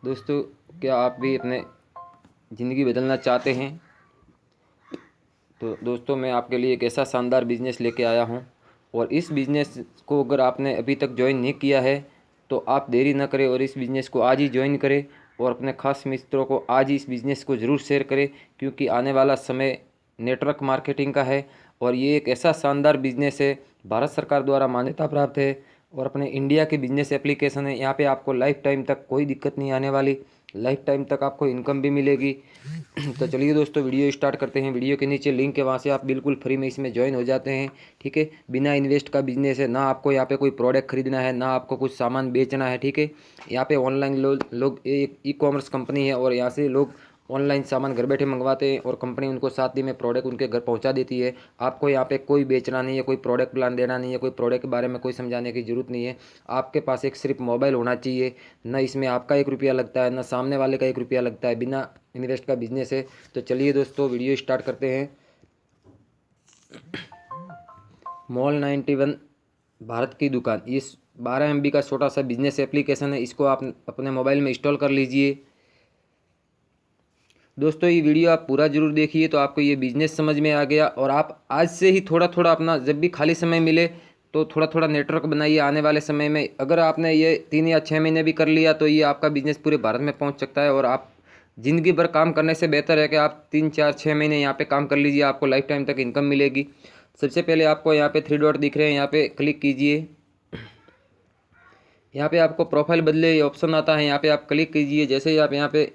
दोस्तों, क्या आप भी अपने ज़िंदगी बदलना चाहते हैं? तो दोस्तों, मैं आपके लिए एक ऐसा शानदार बिज़नेस लेके आया हूं, और इस बिज़नेस को अगर आपने अभी तक ज्वाइन नहीं किया है तो आप देरी ना करें और इस बिज़नेस को आज ही ज्वाइन करें, और अपने खास मित्रों को आज ही इस बिज़नेस को ज़रूर शेयर करें, क्योंकि आने वाला समय नेटवर्क मार्केटिंग का है। और ये एक ऐसा शानदार बिज़नेस है, भारत सरकार द्वारा मान्यता प्राप्त है, और अपने इंडिया की बिज़नेस एप्लीकेशन है। यहाँ पे आपको लाइफ टाइम तक कोई दिक्कत नहीं आने वाली, लाइफ टाइम तक आपको इनकम भी मिलेगी। तो चलिए दोस्तों, वीडियो स्टार्ट करते हैं। वीडियो के नीचे लिंक है, वहाँ से आप बिल्कुल फ्री में इसमें ज्वाइन हो जाते हैं। ठीक है, बिना इन्वेस्ट का बिजनेस है, ना आपको यहाँ पे कोई प्रोडक्ट खरीदना है, ना आपको कुछ सामान बेचना है। ठीक है, यहाँ पे ऑनलाइन लोग एक ई कॉमर्स कंपनी है, और यहाँ से लोग ऑनलाइन सामान घर बैठे मंगवाते हैं, और कंपनी उनको 7 दिन में प्रोडक्ट उनके घर पहुंचा देती है। आपको यहाँ पे कोई बेचना नहीं है, कोई प्रोडक्ट प्लान देना नहीं है, कोई प्रोडक्ट के बारे में कोई समझाने की ज़रूरत नहीं है। आपके पास एक सिर्फ मोबाइल होना चाहिए, ना इसमें आपका 1 रुपया लगता है, ना सामने वाले का 1 रुपया लगता है। बिना इन्वेस्ट का बिजनेस है। तो चलिए दोस्तों, वीडियो स्टार्ट करते हैं। मॉल 91 भारत की दुकान, ये 12 MB का छोटा सा बिजनेस एप्लीकेशन है। इसको आप अपने मोबाइल में इंस्टॉल कर लीजिए। दोस्तों, ये वीडियो आप पूरा जरूर देखिए, तो आपको ये बिजनेस समझ में आ गया, और आप आज से ही थोड़ा थोड़ा अपना जब भी खाली समय मिले तो थोड़ा थोड़ा नेटवर्क बनाइए। आने वाले समय में अगर आपने ये 3 या 6 महीने भी कर लिया तो ये आपका बिजनेस पूरे भारत में पहुंच सकता है। और आप ज़िंदगी भर काम करने से बेहतर है कि आप 3 4 6 महीने यहाँ पे काम कर लीजिए, आपको लाइफ टाइम तक इनकम मिलेगी। सबसे पहले आपको यहाँ पे 3 डॉट दिख रहे हैं, यहाँ पे क्लिक कीजिए। यहाँ पे आपको प्रोफाइल बदले ये ऑप्शन आता है, यहाँ पे आप क्लिक कीजिए। जैसे ही आप यहाँ पे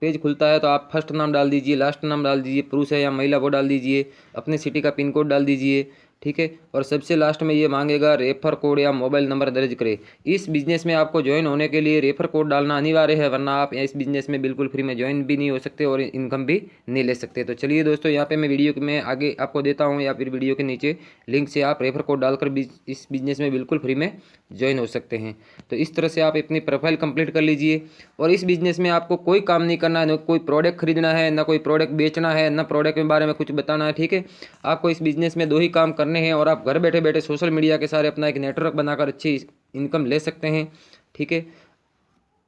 पेज खुलता है तो आप फर्स्ट नाम डाल दीजिए, लास्ट नाम डाल दीजिए, पुरुष है या महिला वो डाल दीजिए, अपने सिटी का पिन कोड डाल दीजिए। ठीक है, और सबसे लास्ट में ये मांगेगा रेफर कोड या मोबाइल नंबर दर्ज करें। इस बिज़नेस में आपको ज्वाइन होने के लिए रेफर कोड डालना अनिवार्य है, वरना आप इस बिज़नेस में बिल्कुल फ्री में ज्वाइन भी नहीं हो सकते और इनकम भी नहीं ले सकते। तो चलिए दोस्तों, यहाँ पे मैं वीडियो में आगे आपको देता हूँ, या फिर वीडियो के नीचे लिंक से आप रेफर कोड डालकर इस बिज़नेस में बिल्कुल फ्री में ज्वाइन हो सकते हैं। तो इस तरह से आप अपनी प्रोफाइल कंप्लीट कर लीजिए। और इस बिज़नेस में आपको कोई काम नहीं करना है, ना कोई प्रोडक्ट खरीदना है, ना कोई प्रोडक्ट बेचना है, ना प्रोडक्ट के बारे में कुछ बताना है। ठीक है, आपको इस बिज़नेस में 2 ही काम करने हैं, और आप घर बैठे बैठे सोशल मीडिया के सारे अपना एक नेटवर्क बनाकर अच्छी इनकम ले सकते हैं। ठीक है,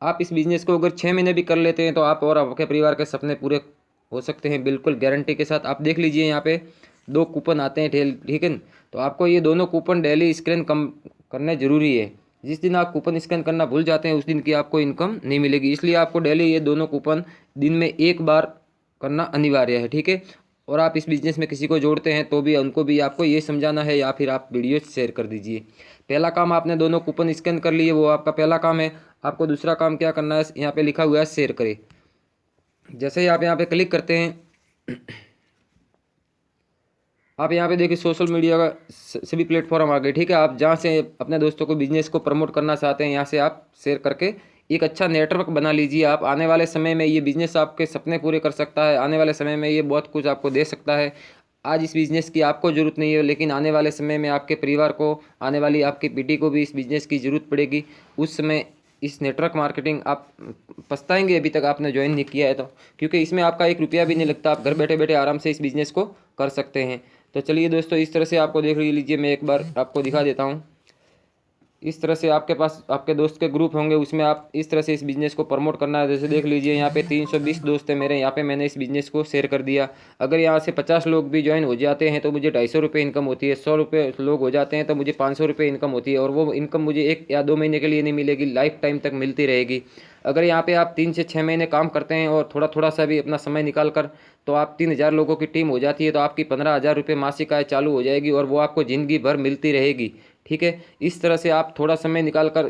आप इस बिज़नेस को अगर 6 महीने भी कर लेते हैं तो आप और आपके परिवार के सपने पूरे हो सकते हैं, बिल्कुल गारंटी के साथ। आप देख लीजिए, यहाँ पे 2 कूपन आते हैं ठीक है, तो आपको ये दोनों कूपन डेली स्कैन कम करने ज़रूरी है। जिस दिन आप कूपन स्कैन करना भूल जाते हैं उस दिन की आपको इनकम नहीं मिलेगी, इसलिए आपको डेली ये दोनों कूपन दिन में एक बार करना अनिवार्य है। ठीक है, और आप इस बिज़नेस में किसी को जोड़ते हैं तो भी उनको भी आपको ये समझाना है, या फिर आप वीडियो शेयर कर दीजिए। पहला काम, आपने दोनों कूपन स्कैन कर लिए, वो आपका पहला काम है। आपको दूसरा काम क्या करना है, यहाँ पे लिखा हुआ है शेयर करें। जैसे ही आप यहाँ पे क्लिक करते हैं, आप यहाँ पे देखिए सोशल मीडिया का सभी प्लेटफॉर्म आ गए। ठीक है, आप जहाँ से अपने दोस्तों को बिजनेस को प्रमोट करना चाहते हैं, यहाँ से आप शेयर करके एक अच्छा नेटवर्क बना लीजिए। आप आने वाले समय में ये बिज़नेस आपके सपने पूरे कर सकता है, आने वाले समय में ये बहुत कुछ आपको दे सकता है। आज इस बिज़नेस की आपको ज़रूरत नहीं है, लेकिन आने वाले समय में आपके परिवार को, आने वाली आपकी पीढ़ी को भी इस बिज़नेस की ज़रूरत पड़ेगी। उस समय इस नेटवर्क मार्केटिंग आप पछताएंगे अभी तक आपने ज्वाइन नहीं किया है तो, क्योंकि इसमें आपका 1 रुपया भी नहीं लगता। आप घर बैठे बैठे आराम से इस बिज़नेस को कर सकते हैं। तो चलिए दोस्तों, इस तरह से आपको देख लीजिए, मैं एक बार आपको दिखा देता हूँ। इस तरह से आपके पास आपके दोस्त के ग्रुप होंगे, उसमें आप इस तरह से इस बिज़नेस को प्रमोट करना है। जैसे देख लीजिए, यहाँ पे 320 दोस्त हैं मेरे, यहाँ पे मैंने इस बिज़नेस को शेयर कर दिया। अगर यहाँ से 50 लोग भी ज्वाइन हो जाते हैं तो मुझे 250 रुपये इनकम होती है। 100 लोग हो जाते हैं तो मुझे 500 रुपये इनकम होती है, और वो इनकम मुझे 1 या 2 महीने के लिए नहीं मिलेगी, लाइफ टाइम तक मिलती रहेगी। अगर यहाँ पे आप 3 से 6 महीने काम करते हैं और थोड़ा थोड़ा सा भी अपना समय निकाल कर, तो आप 3000 लोगों की टीम हो जाती है, तो आपकी 15,000 रुपये मासिक आय चालू हो जाएगी, और वो आपको ज़िंदगी भर मिलती रहेगी। ठीक है, इस तरह से आप थोड़ा समय निकाल कर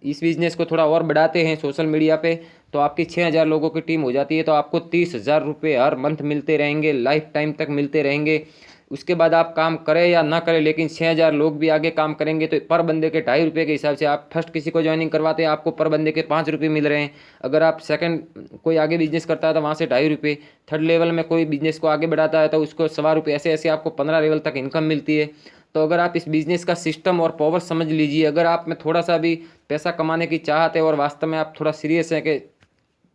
इस बिज़नेस को थोड़ा और बढ़ाते हैं सोशल मीडिया पे, तो आपकी 6,000 लोगों की टीम हो जाती है, तो आपको 30,000 रुपये हर मंथ मिलते रहेंगे, लाइफ टाइम तक मिलते रहेंगे। उसके बाद आप काम करें या ना करें, लेकिन 6,000 लोग भी आगे काम करेंगे तो पर बंदे के 2.5 रुपये के हिसाब से, आप फर्स्ट किसी को ज्वाइनिंग करवाते हैं आपको पर बंदे के 5 रुपये मिल रहे हैं। अगर आप सेकंड कोई आगे बिजनेस करता है तो वहाँ से 2.5 रुपये, थर्ड लेवल में कोई बिजनेस को आगे बढ़ाता है तो उसको 1.25 रुपये, ऐसे ऐसे आपको 15 लेवल तक इनकम मिलती है। तो अगर आप इस बिज़नेस का सिस्टम और पावर समझ लीजिए, अगर आप में थोड़ा सा भी पैसा कमाने की चाहत है और वास्तव में आप थोड़ा सीरियस हैं कि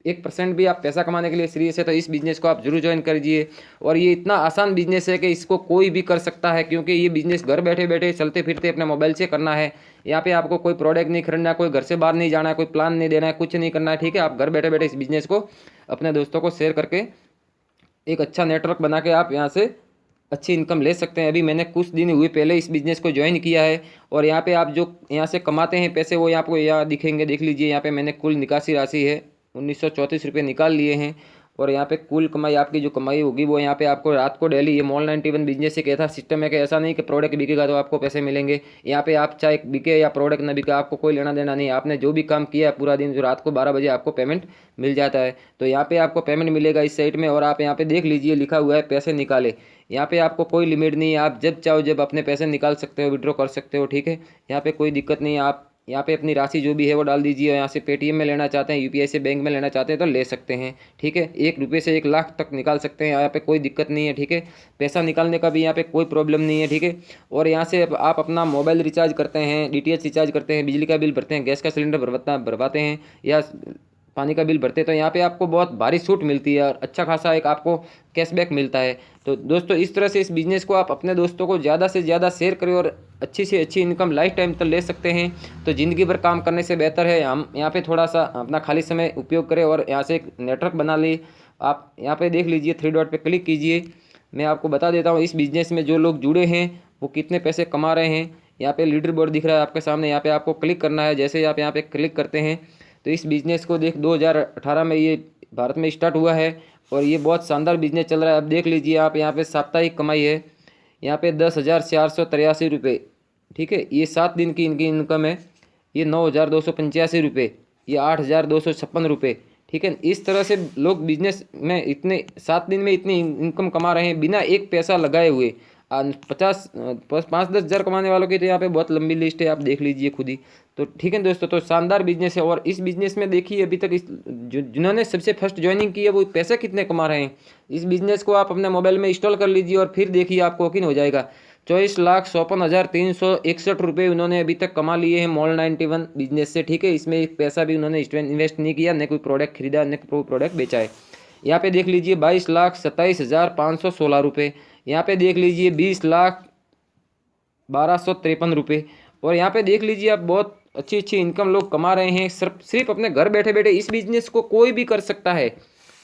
1% भी आप पैसा कमाने के लिए सीरियस है तो इस बिज़नेस को आप जरूर ज्वाइन करिए। और ये इतना आसान बिज़नेस है कि इसको कोई भी कर सकता है, क्योंकि ये बिज़नेस घर बैठे बैठे चलते फिरते अपने मोबाइल से करना है। यहाँ पे आपको कोई प्रोडक्ट नहीं खरीदना, कोई घर से बाहर नहीं जाना है, कोई प्लान नहीं देना है, कुछ नहीं करना है, ठीक है। आप घर बैठे बैठे इस बिज़नेस को अपने दोस्तों को शेयर करके एक अच्छा नेटवर्क बना के आप यहाँ से अच्छी इनकम ले सकते हैं। अभी मैंने कुछ दिन हुए पहले इस बिज़नेस को ज्वाइन किया है और यहाँ पे आप जो यहाँ से कमाते हैं पैसे वो आपको यहाँ दिखेंगे, देख लीजिए। यहाँ पे मैंने कुल निकासी राशि है 1934 रुपये निकाल लिए हैं। और यहाँ पे कुल कमाई आपकी जो कमाई होगी वो यहाँ पे आपको रात को डेली, ये मॉल 91 बिजनेस एक ऐसा सिस्टम है कि ऐसा नहीं कि प्रोडक्ट बिकेगा तो आपको पैसे मिलेंगे। यहाँ पे आप चाहे बिके या प्रोडक्ट ना बिके, आपको कोई लेना देना नहीं है। आपने जो भी काम किया है पूरा दिन, जो रात को 12 बजे आपको पेमेंट मिल जाता है। तो यहाँ पे आपको पेमेंट मिलेगा इस साइट में। और आप यहाँ पे देख लीजिए लिखा हुआ है पैसे निकाले। यहाँ पे आपको कोई लिमिट नहीं है, आप जब चाहो जब अपने पैसे निकाल सकते हो, विड्रॉ कर सकते हो, ठीक है। यहाँ पे कोई दिक्कत नहीं है। आप यहाँ पे अपनी राशि जो भी है वो डाल दीजिए। यहाँ से पेटीएम में लेना चाहते हैं, यूपीआई से बैंक में लेना चाहते हैं तो ले सकते हैं, ठीक है। 1 रुपये से 1 लाख तक निकाल सकते हैं, यहाँ पे कोई दिक्कत नहीं है, ठीक है। पैसा निकालने का भी यहाँ पे कोई प्रॉब्लम नहीं है, ठीक है। और यहाँ से आप अपना मोबाइल रिचार्ज करते हैं, डीटीएच रिचार्ज करते हैं, बिजली का बिल भरते हैं, गैस का सिलेंडर भरवाते हैं या पानी का बिल भरते हैं तो यहाँ पे आपको बहुत भारी छूट मिलती है और अच्छा खासा एक आपको कैशबैक मिलता है। तो दोस्तों इस तरह से इस बिज़नेस को आप अपने दोस्तों को ज़्यादा से ज़्यादा शेयर करें और अच्छी से अच्छी इनकम लाइफ टाइम तक ले सकते हैं। तो ज़िंदगी भर काम करने से बेहतर है हम यहाँ पे थोड़ा सा अपना खाली समय उपयोग करें और यहाँ से एक नेटवर्क बना लें। आप यहाँ पे देख लीजिए, 3 डॉट पे क्लिक कीजिए। मैं आपको बता देता हूँ इस बिज़नेस में जो लोग जुड़े हैं वो कितने पैसे कमा रहे हैं। यहाँ पे लीडर बोर्ड दिख रहा है आपके सामने, यहाँ पे आपको क्लिक करना है। जैसे ही आप यहाँ पे क्लिक करते हैं तो इस बिज़नेस को 2018 में ये भारत में स्टार्ट हुआ है और ये बहुत शानदार बिज़नेस चल रहा है। अब देख लीजिए आप यहाँ पे साप्ताहिक कमाई है यहाँ पे 10,483 रुपये, ठीक है। ये 7 दिन की इनकी इनकम है। ये 9,285 रुपये, ये 8,256 रुपये, ठीक है। इस तरह से लोग बिजनेस में इतने 7 दिन में इतनी इनकम कमा रहे हैं बिना एक पैसा लगाए हुए। 5-10 हज़ार कमाने वालों की तो यहाँ पे बहुत लंबी लिस्ट है, आप देख लीजिए खुद ही। तो ठीक है दोस्तों, तो शानदार बिजनेस है। और इस बिजनेस में देखिए अभी तक जिन्होंने सबसे फर्स्ट ज्वाइनिंग की है वो पैसे कितने कमा रहे हैं। इस बिजनेस को आप अपने मोबाइल में इंस्टॉल कर लीजिए और फिर देखिए आपको यकीन हो जाएगा। 24,54,361 रुपये उन्होंने अभी तक कमा लिए हैं मॉल 91 बिजनेस से, ठीक है। इसमें एक पैसा भी उन्होंने इन्वेस्ट नहीं किया, न कोई प्रोडक्ट खरीदा, न कोई प्रोडक्ट बेचा है। यहाँ पे देख लीजिए 22,27,516 रुपये। यहाँ पे देख लीजिए 20,12,53 रुपये। और यहाँ पे देख लीजिए आप बहुत अच्छी अच्छी इनकम लोग कमा रहे हैं सिर्फ अपने घर बैठे बैठे। इस बिजनेस को कोई भी कर सकता है,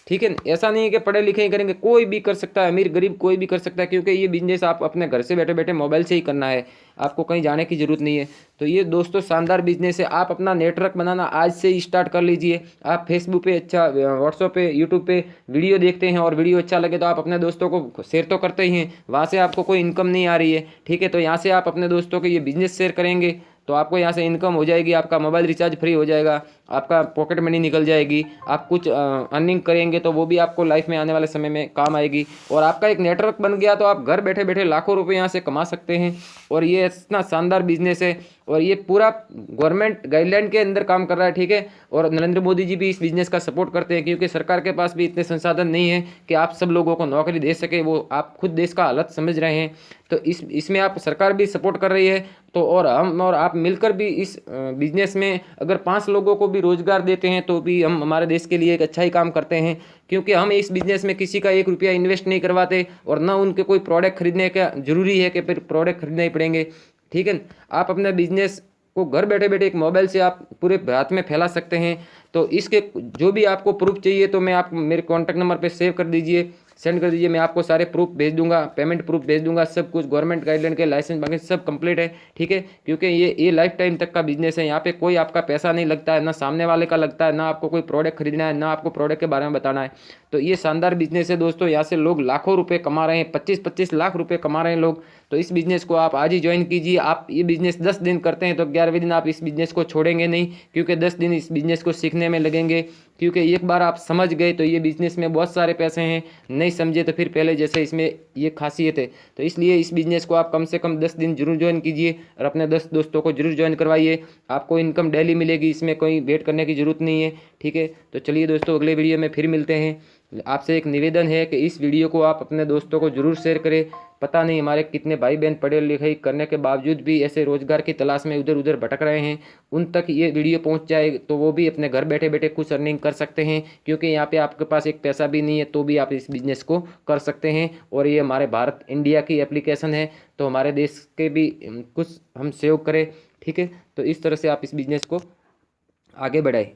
ठीक है। ऐसा नहीं है कि पढ़े लिखे ही करेंगे, कोई भी कर सकता है, अमीर गरीब कोई भी कर सकता है, क्योंकि ये बिजनेस आप अपने घर से बैठे बैठे मोबाइल से ही करना है, आपको कहीं जाने की ज़रूरत नहीं है। तो ये दोस्तों शानदार बिजनेस है। आप अपना नेटवर्क बनाना आज से ही स्टार्ट कर लीजिए। आप फेसबुक पे, अच्छा व्हाट्सएप पे, यूट्यूब पे वीडियो देखते हैं और वीडियो अच्छा लगे तो आप अपने दोस्तों को शेयर तो करते ही हैं, वहाँ से आपको कोई इनकम नहीं आ रही है, ठीक है। तो यहाँ से आप अपने दोस्तों को ये बिजनेस शेयर करेंगे तो आपको यहाँ से इनकम हो जाएगी, आपका मोबाइल रिचार्ज फ्री हो जाएगा, आपका पॉकेट मनी निकल जाएगी, आप कुछ अर्निंग करेंगे तो वो भी आपको लाइफ में आने वाले समय में काम आएगी। और आपका एक नेटवर्क बन गया तो आप घर बैठे बैठे लाखों रुपए यहाँ से कमा सकते हैं। और ये इतना शानदार बिजनेस है और ये पूरा गवर्नमेंट गाइडलाइन के अंदर काम कर रहा है, ठीक है। और नरेंद्र मोदी जी भी इस बिजनेस का सपोर्ट करते हैं, क्योंकि सरकार के पास भी इतने संसाधन नहीं है कि आप सब लोगों को नौकरी दे सके। वो आप खुद देश का हालत समझ रहे हैं, तो इसमें आप सरकार भी सपोर्ट कर रही है। तो और हम और आप मिलकर भी इस बिजनेस में अगर 5 लोगों को भी रोजगार देते हैं तो भी हम हमारे देश के लिए एक अच्छा ही काम करते हैं, क्योंकि हम इस बिजनेस में किसी का 1 रुपया इन्वेस्ट नहीं करवाते और ना उनके कोई प्रोडक्ट खरीदने का जरूरी है कि फिर प्रोडक्ट खरीदने ही पड़ेंगे, ठीक है। आप अपने बिजनेस को घर बैठे बैठे एक मोबाइल से आप पूरे भारत में फैला सकते हैं। तो इसके जो भी आपको प्रूफ चाहिए तो मैं आपको मेरे कॉन्टैक्ट नंबर पे सेव कर दीजिए, सेंड कर दीजिए, मैं आपको सारे प्रूफ भेज दूंगा, पेमेंट प्रूफ भेज दूंगा, सब कुछ गवर्नमेंट गाइडलाइन के लाइसेंस बाकी सब कंप्लीट है, ठीक है। क्योंकि ये लाइफ टाइम तक का बिजनेस है, यहाँ पे कोई आपका पैसा नहीं लगता है, ना सामने वाले का लगता है, ना आपको कोई प्रोडक्ट खरीदना है, ना आपको प्रोडक्ट के बारे में बताना है। तो ये शानदार बिजनेस है दोस्तों, यहाँ से लोग लाखों रुपये कमा रहे हैं, 25-25 लाख रुपये कमा रहे हैं लोग। तो इस बिज़नेस को आप आज ही ज्वाइन कीजिए। आप ये बिज़नेस 10 दिन करते हैं तो 11वें दिन आप इस बिज़नेस को छोड़ेंगे नहीं, क्योंकि 10 दिन इस बिज़नेस को सीखने में लगेंगे। क्योंकि एक बार आप समझ गए तो ये बिज़नेस में बहुत सारे पैसे हैं, नहीं समझे तो फिर पहले जैसे इसमें ये खासियत है। तो इसलिए इस बिज़नेस को आप कम से कम 10 दिन जरूर ज्वाइन कीजिए और अपने 10 दोस्तों को जरूर ज्वाइन करवाइए। आपको इनकम डेली मिलेगी, इसमें कोई वेट करने की ज़रूरत नहीं है, ठीक है। तो चलिए दोस्तों, अगले वीडियो में फिर मिलते हैं। आपसे एक निवेदन है कि इस वीडियो को आप अपने दोस्तों को जरूर शेयर करें पता नहीं हमारे कितने भाई बहन पढ़े लिखे करने के बावजूद भी ऐसे रोजगार की तलाश में इधर उधर भटक रहे हैं, उन तक ये वीडियो पहुंच जाए तो वो भी अपने घर बैठे बैठे कुछ अर्निंग कर सकते हैं। क्योंकि यहाँ पे आपके पास एक पैसा भी नहीं है तो भी आप इस बिज़नेस को कर सकते हैं। और ये हमारे भारत इंडिया की एप्लीकेशन है, तो हमारे देश के भी कुछ हम सेव करें, ठीक है। तो इस तरह से आप इस बिज़नेस को आगे बढ़ाएं।